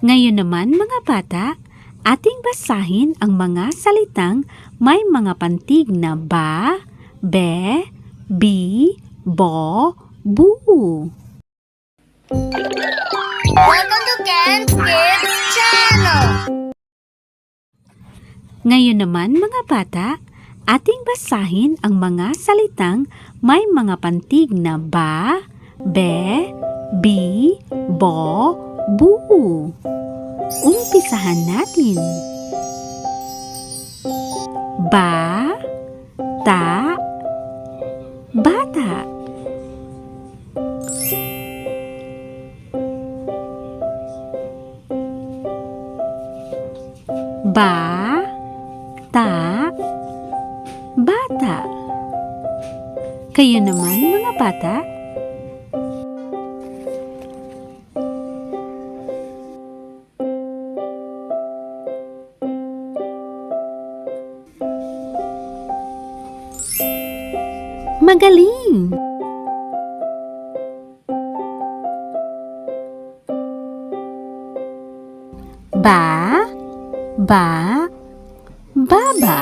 Ngayon naman mga bata, ating basahin ang mga salitang may mga pantig na ba, be, bi, bo, bu. Welcome to Ken's Kids Channel! Ngayon naman mga bata, ating basahin ang mga salitang may mga pantig na ba, be, bi, bo, bu. Umpisahan natin. Ba, ta, bata. Ba, ta, bata. Kayo naman mga bata. Magaling! Ba, ba, baba.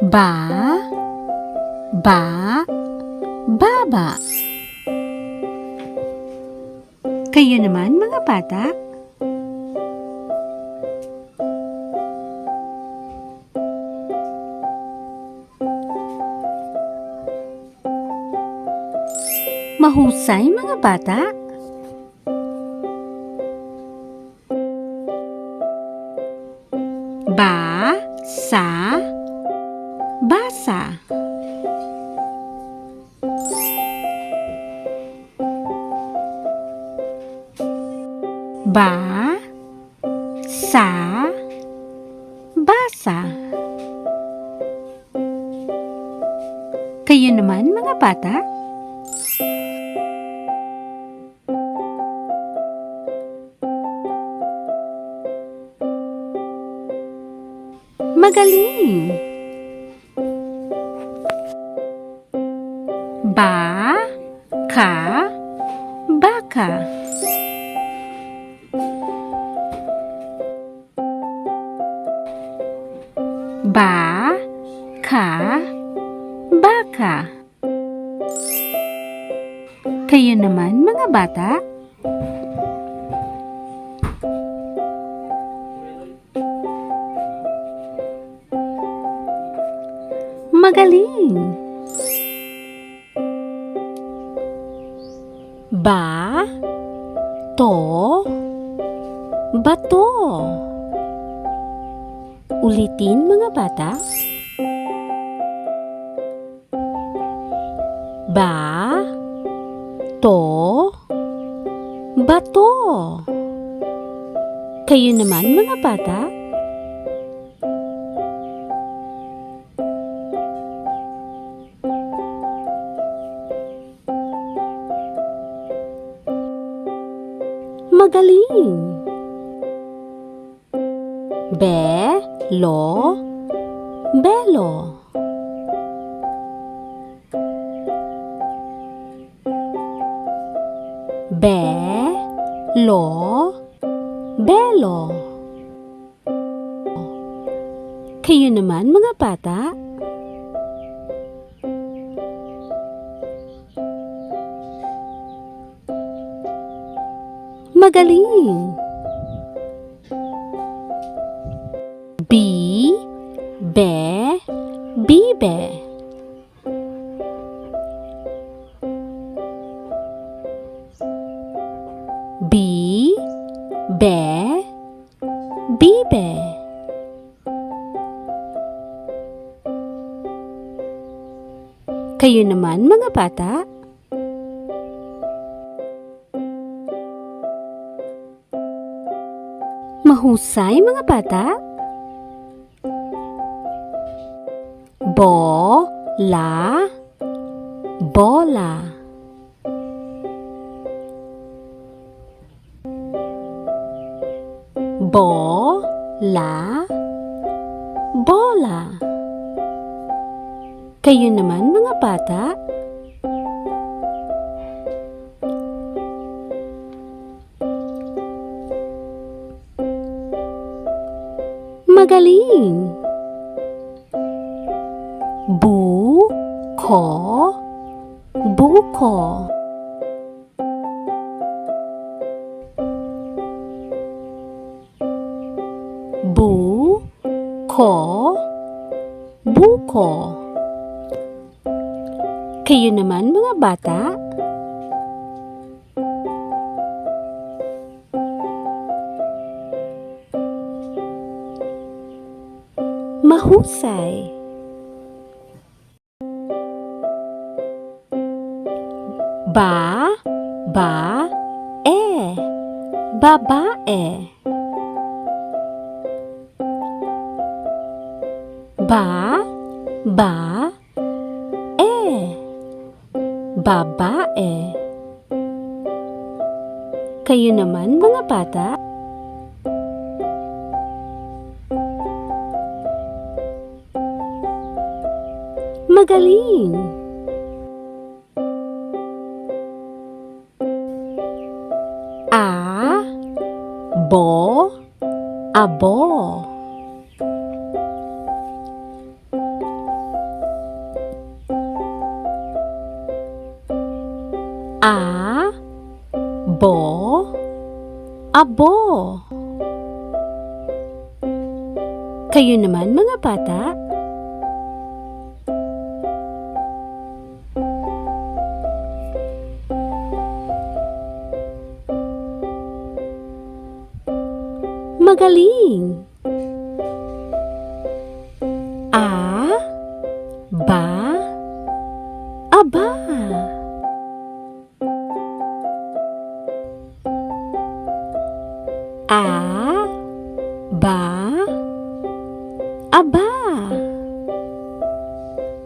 Ba, ba, baba. Kayo naman mga bata. Mahusay mga bata. Ba, sa, basa. Ba, sa, basa. Kayo naman mga bata. Magaling! Ba, ka, baka. Ba, ka, baka. Kayo naman mga bata. Magaling! Ba, to, bato. Ulitin mga bata. Ba, to, bato. Kayo naman mga bata. Magaling! Be, lo, belo. Be, lo, belo. Kayo naman mga bata. Magaling! Bi, be, bibe. Bi, be, bibe. Kayo naman mga bata. Mahusay mga bata. Bo, la, bola. Bo, 啦 bola. Kayo naman mga bata, magaling! Buko, buko. Buko, buko. Kayo naman mga bata, mahusay. Ba, babae. Babae. Kayo naman mga bata, magaling! Abo. Abo. Kayo naman mga bata, magaling! Aba. Aba.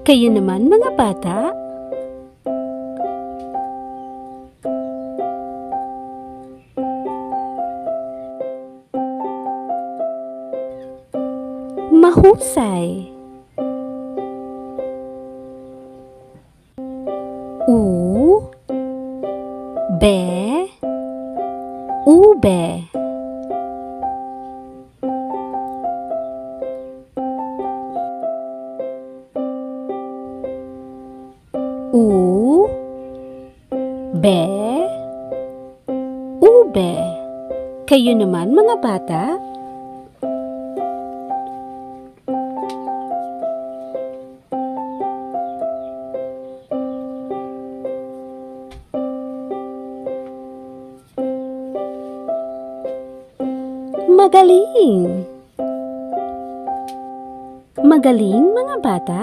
Kayo naman mga bata, mahusay. Ube. Ube. Kayo naman mga bata, magaling! Magaling mga bata!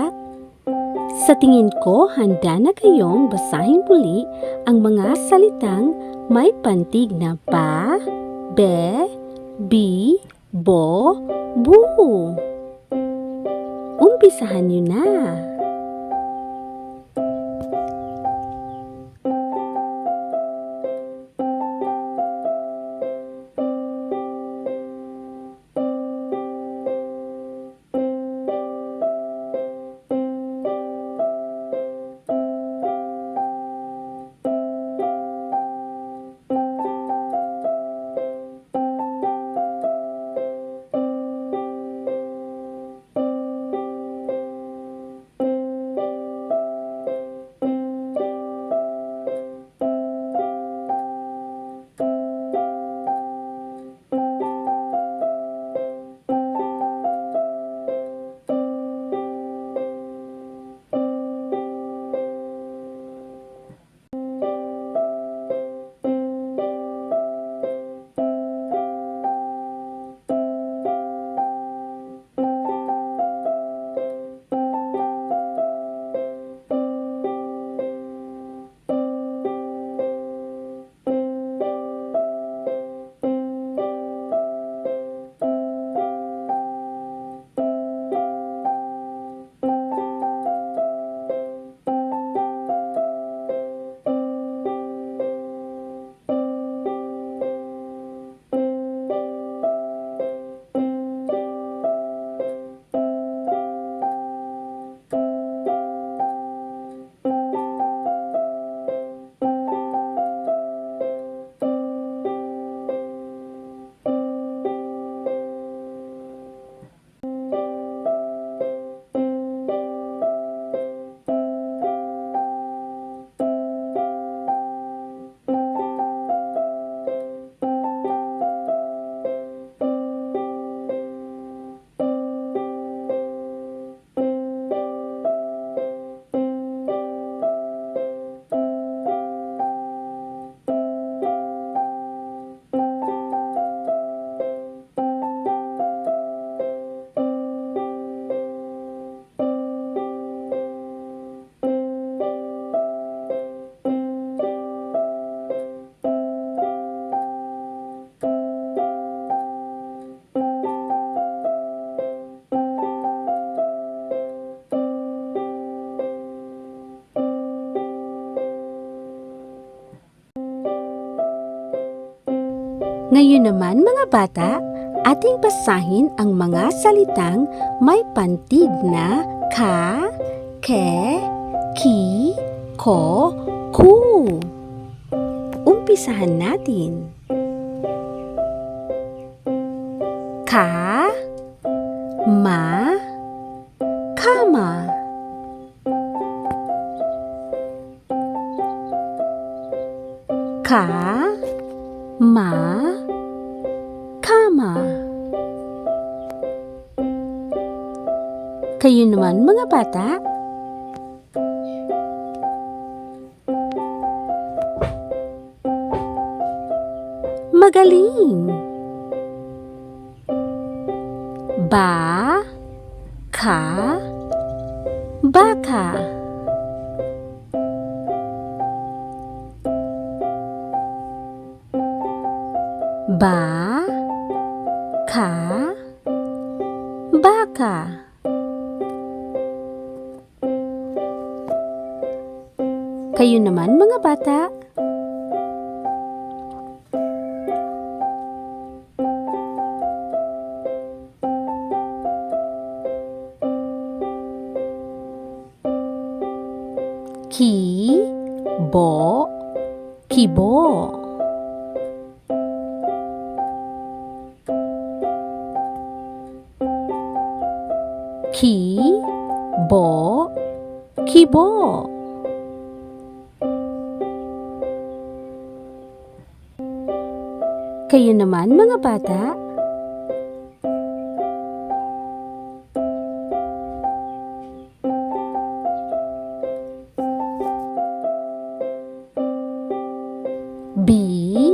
Sa tingin ko, handa na kayong basahin muli ang mga salitang may pantig na ba, be, bi, bo, bu. Umpisahan niyo na! Ngayon naman mga bata, ating basahin ang mga salitang may pantig na ka, ke, ki, ko, ku. Umpisahan natin. Ka, ma, kama. Ka, ma, kama. Kayo naman mga bata. Magaling. Ba, ka, baka. Ba, ka, baka. Kayo naman mga bata. Ki, bo, kibo. Ki, bo, kibo. Kayo naman mga bata. Bi,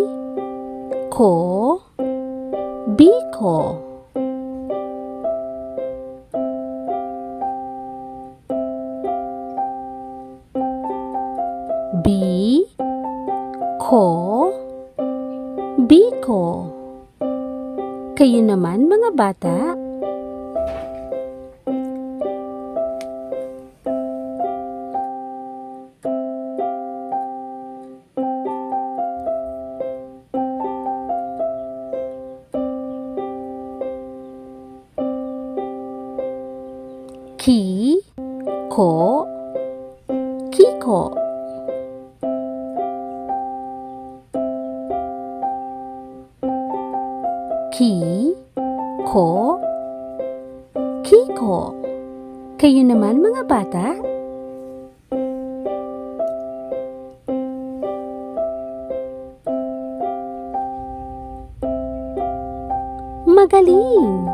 ko, biko. Bi, ko, biko. Kayo naman mga bata. Ki, ko, kiko. Ki, ko, kiko. Kayo naman mga bata. Magaling.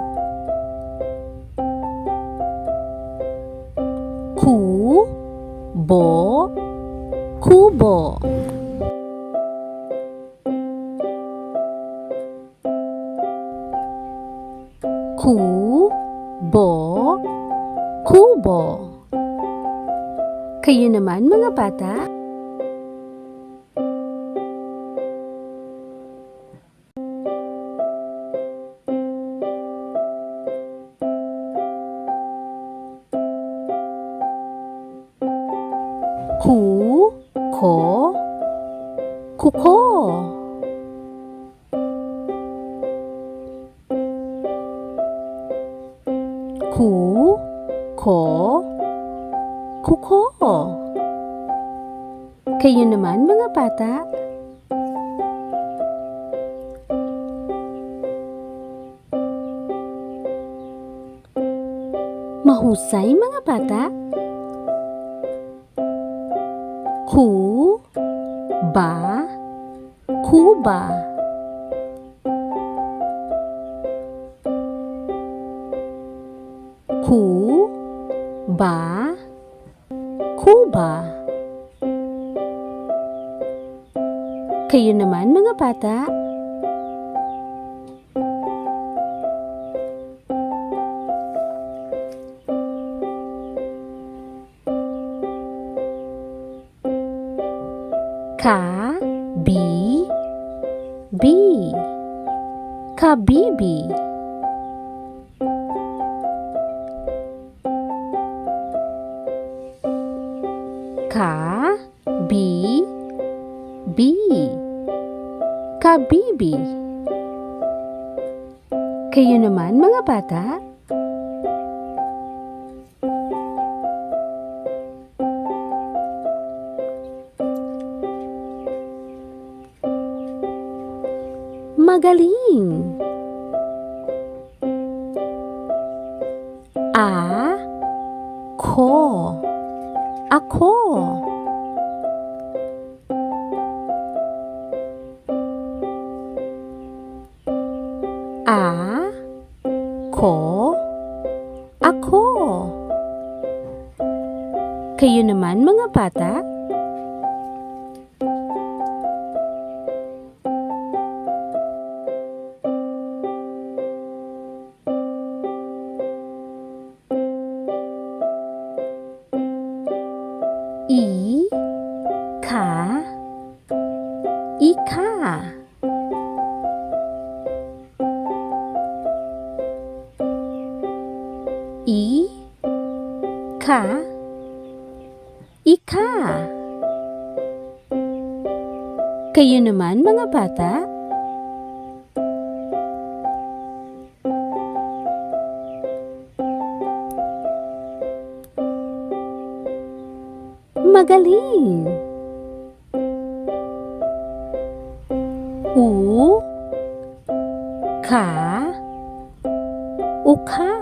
Ku, bo, kubo. Ku, bo, kubo. Kayo naman mga bata. Ku, ko, kuko. Ku, ko, kuko. Kayo naman mga bata. Mahusay mga bata. Ku, ba, kuba. Ku, ba, kuba. Kayo naman mga bata. Ka, bi, bi. Kabibi. Ka, bi, bi. Kabibi. Kayo naman mga bata? Magaling! Ako. Ako. Ako. Kayo naman mga bata? Ika. Ika. Kayo naman mga bata? Magaling! Uka. Uka.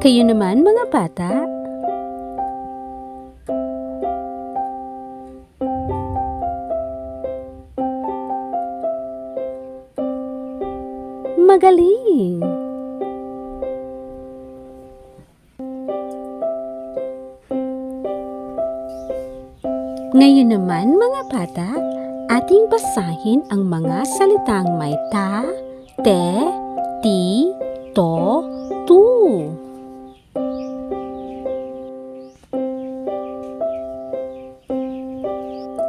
Kayo naman mga bata? Magaling! Ngayon naman mga bata, ating basahin ang mga salitang may ta, te, ti, to, tu.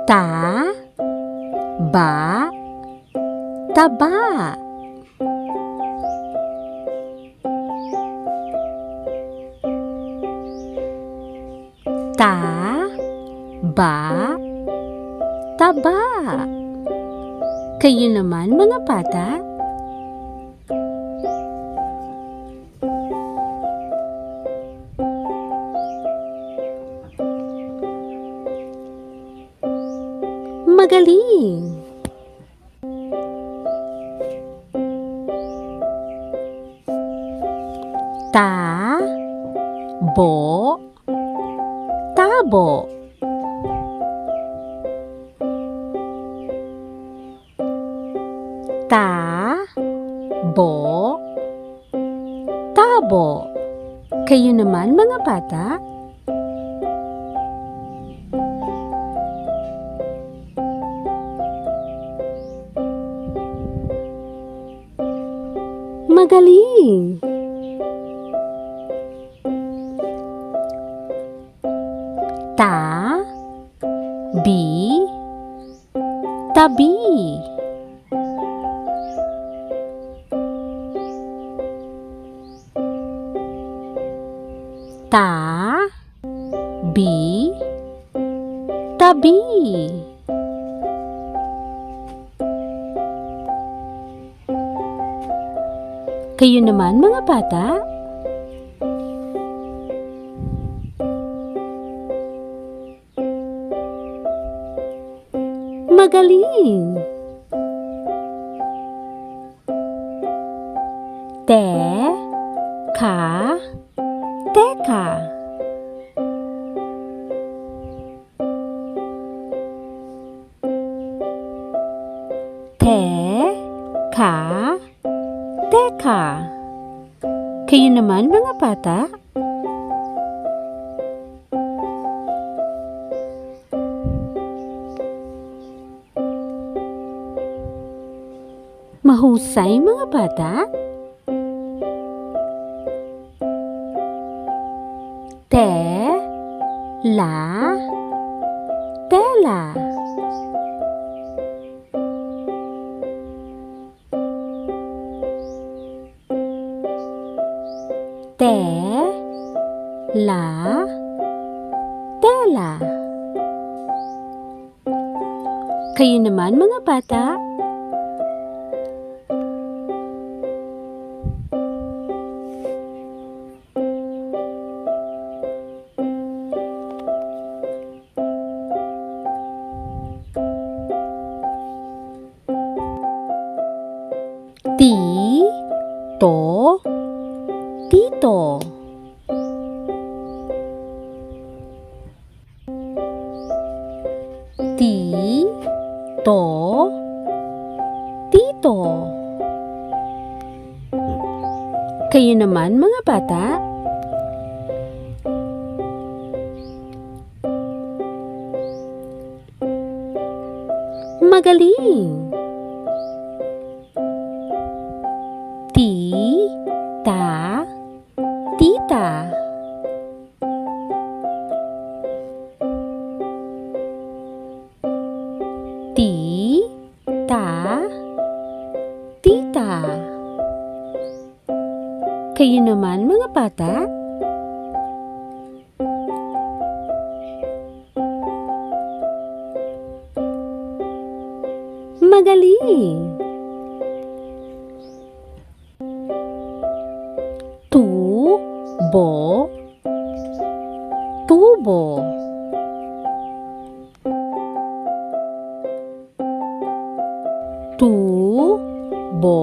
Ta, ba, taba. Ta, ba, taba. Kayo naman mga bata? Magaling! Ta, bo, tabo. Ta, bo, tabo. Kayo naman mga bata? Magaling! Ta, bi, tabi. Ta, bi, tabi. Kayo naman mga bata? Magaling! Te, ka, teka. Te, ka, teka. Kayo naman mga bata? Mahusay mga bata? Te, la, tela. Te, La, tela. Kayo naman mga bata. Ti, to, tito. Ti, to, tito. Kayo naman mga bata. Magaling. Ti, ta, tita. Ti, ta, tita. Kayo naman mga bata. Magaling. Tubo, tubo. Tubo,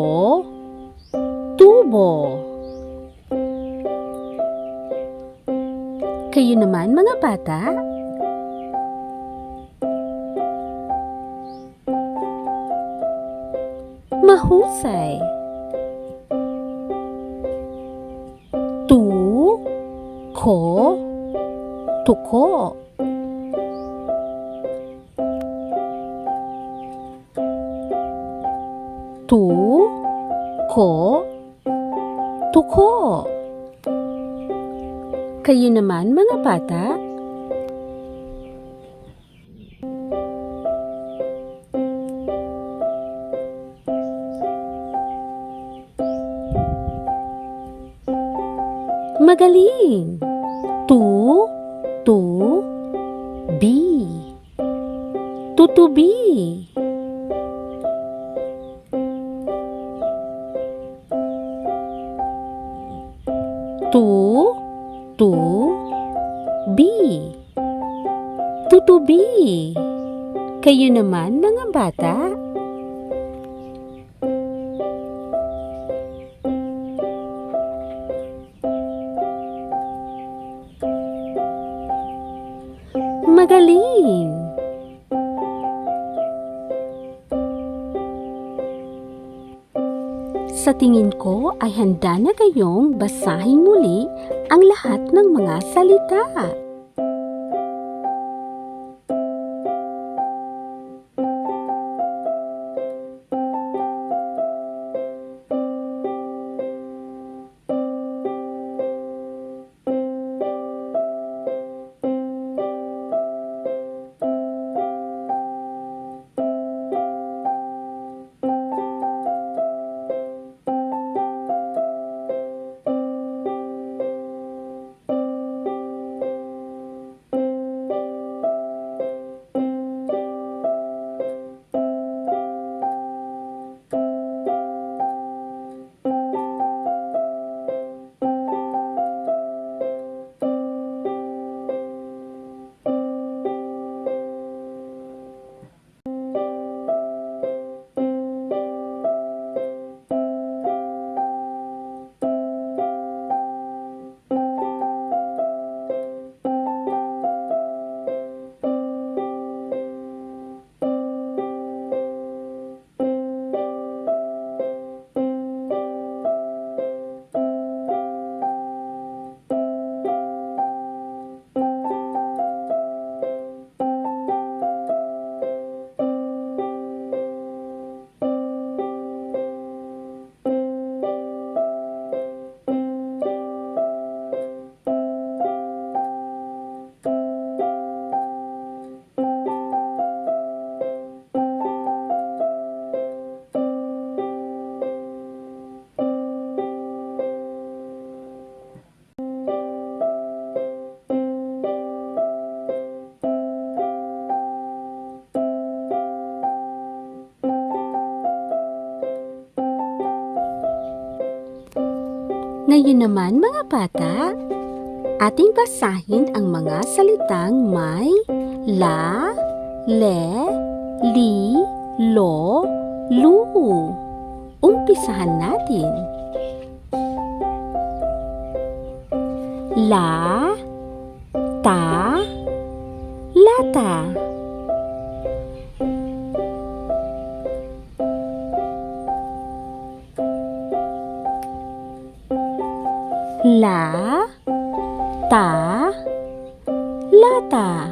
tubo. Kayo naman mga bata. Mahusay. Ko, tuko. Ko, tuko. Kayo naman mga bata. Magaling. Bi. Tutubi. Bi. Tutubi. Kayo naman mga bata. Magaling. Sa tingin ko ay handa na kayong basahin muli ang lahat ng mga salita. Ngayon naman mga bata, ating basahin ang mga salitang may la, le, li, lo, lu. Umpisahan natin. La, ta, lata. La, ta, lata.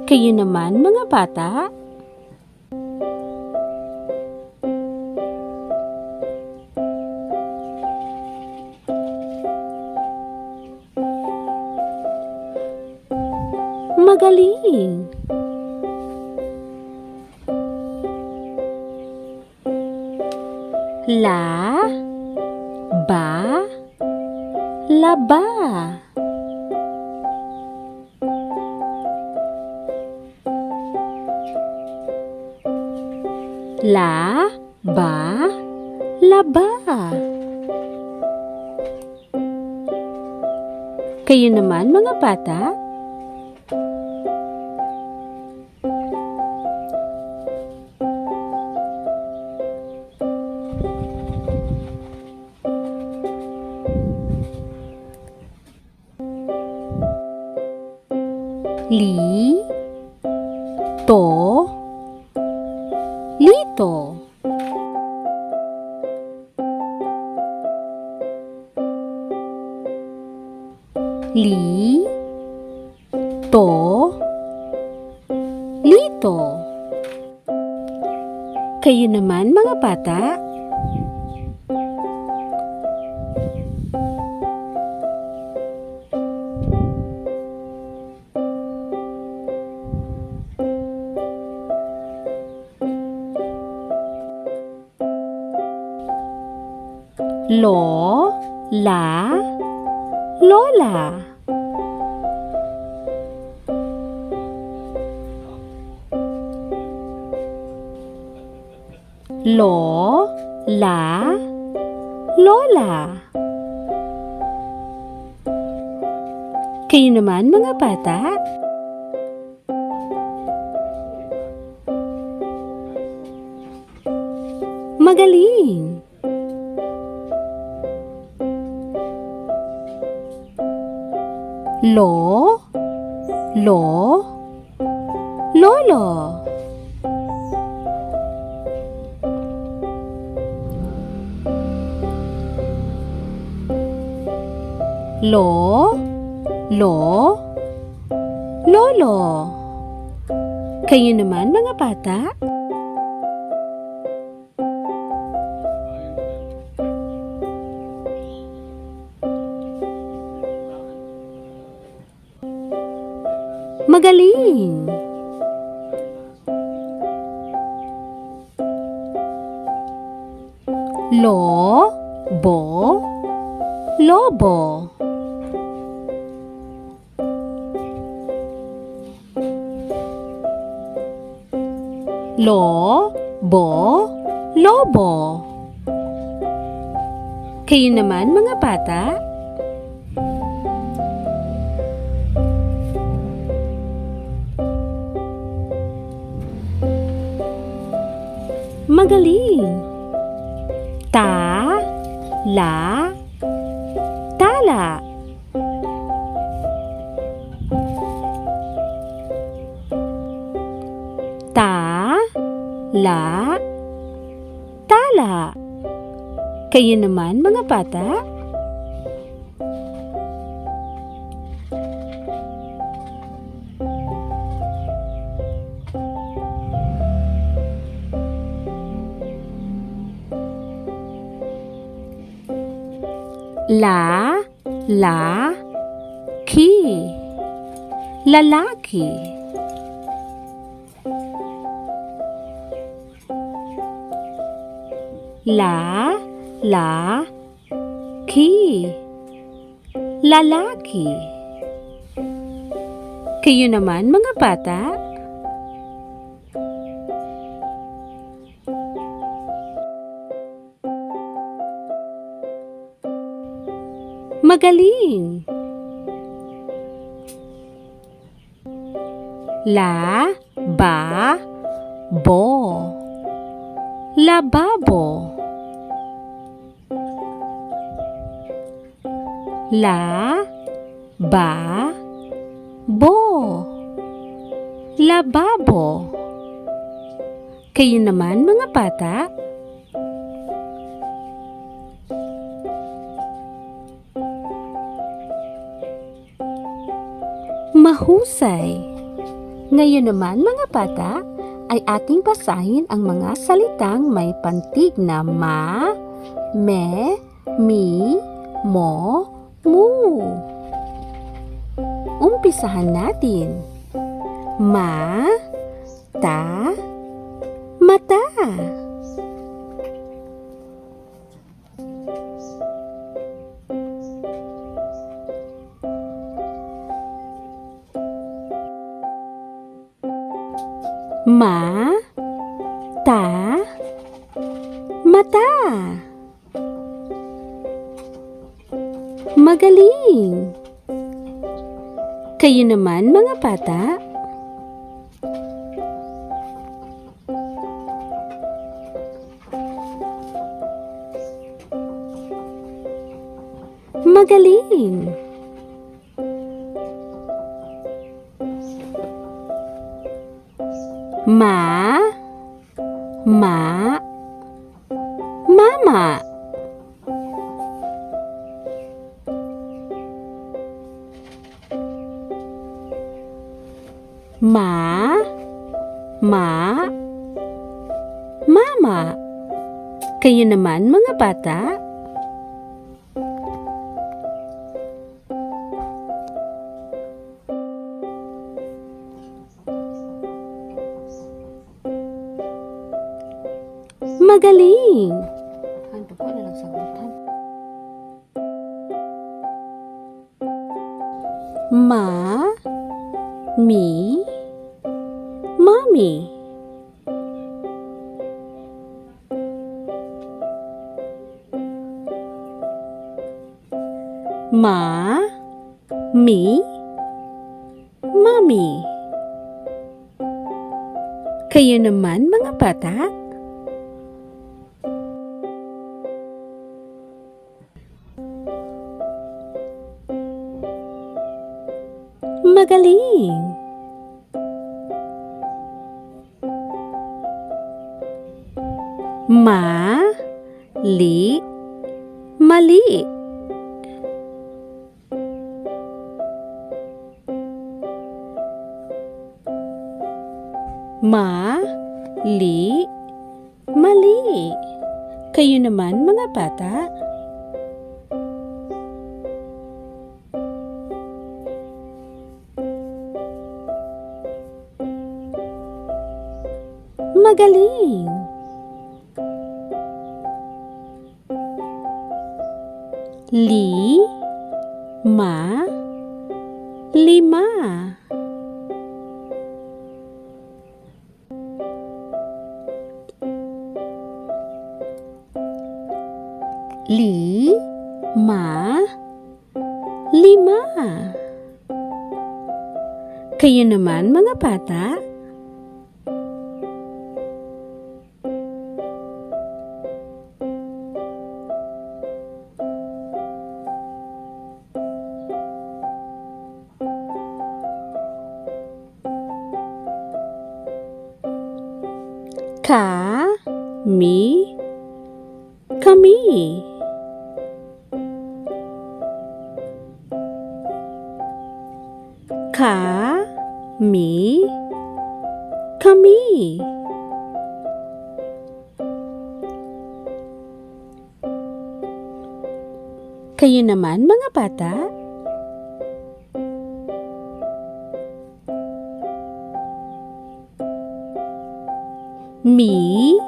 Kayo naman mga bata. Magaling! La, ba, laba. La, ba, laba. Kayo naman mga bata. Li, to, lito. Li, to, lito. Kayo naman mga bata. Lo, la, lola. Lo, la, lola. Kayo naman mga bata. Magaling! Lo, lo, lolo. Lo, lo, lolo. Kayo naman mga bata. Magaling! Lo, bo, lobo. Lo, bo, lobo. Kayo naman mga bata. Magaling! Ta, la, tala. Ta, la, tala. Kayo naman mga bata. La, la, ki. Lalaki. La, la, ki. Lalaki. Kayo naman mga bata. Magaling. La, ba, bo. Lababo. La, ba, bo. Lababo. Kayo naman mga bata. Mahusay. Ngayon naman mga bata, ay ating basahin ang mga salitang may pantig na ma, me, mi, mo, mu. Umpisahan natin. Ma, ta, mata. Ma, ta, mata. Magaling. Kayo naman mga bata. Magaling. Ma, mama. Mama. Kayo naman mga bata. Magaling. Ano po na nagsagutan? Ma, mi, mommy. Ma, mi, mommy. Kayo naman mga bata. Magaling. Mali. Mali. Kayo naman mga bata. Magaling. Lima. Lima. Kayo naman mga bata. Kami. Kayo naman mga bata. Mila.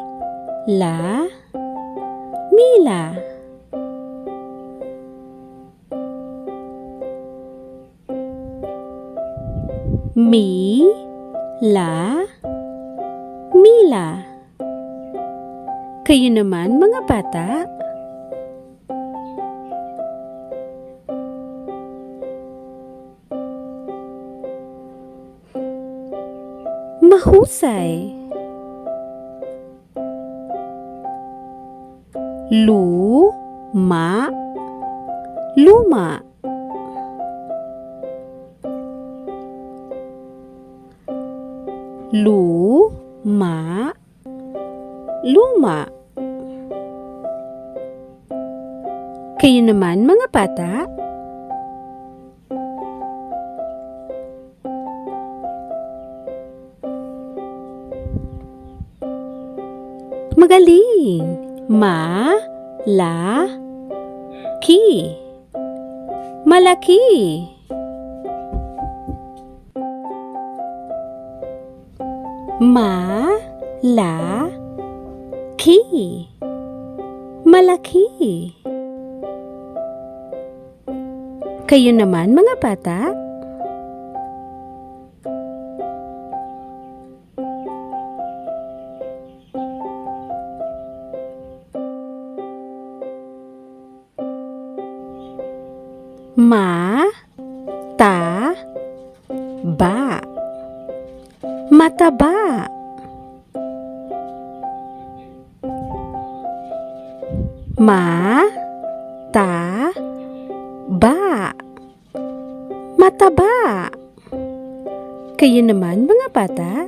Mila. Kayo naman mga bata. Mahusay. Luma. Luma. Luma. Luma. Kayo naman, mga bata? Magaling! Ki. Malaki. Ki. Malaki. Kayo naman, mga bata? Mataba. Mataba. Mataba. Kayo naman, mga bata?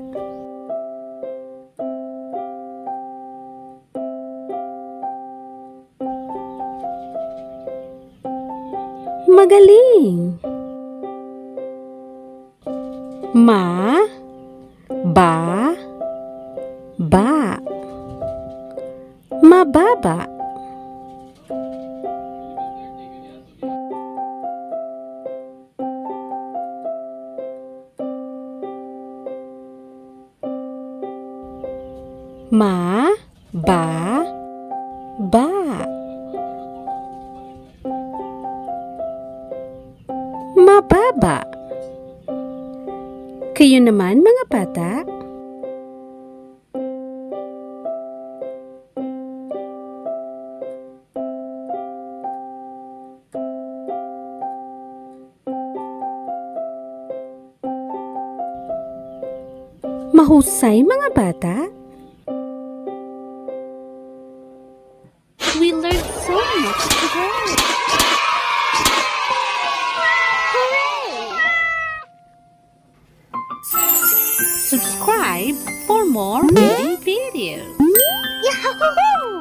Magaling! Mababa. Mababa. Kayo naman, mga bata? Mahusay, mga bata? We learned so much today. Subscribe for more reading videos. Yahoo!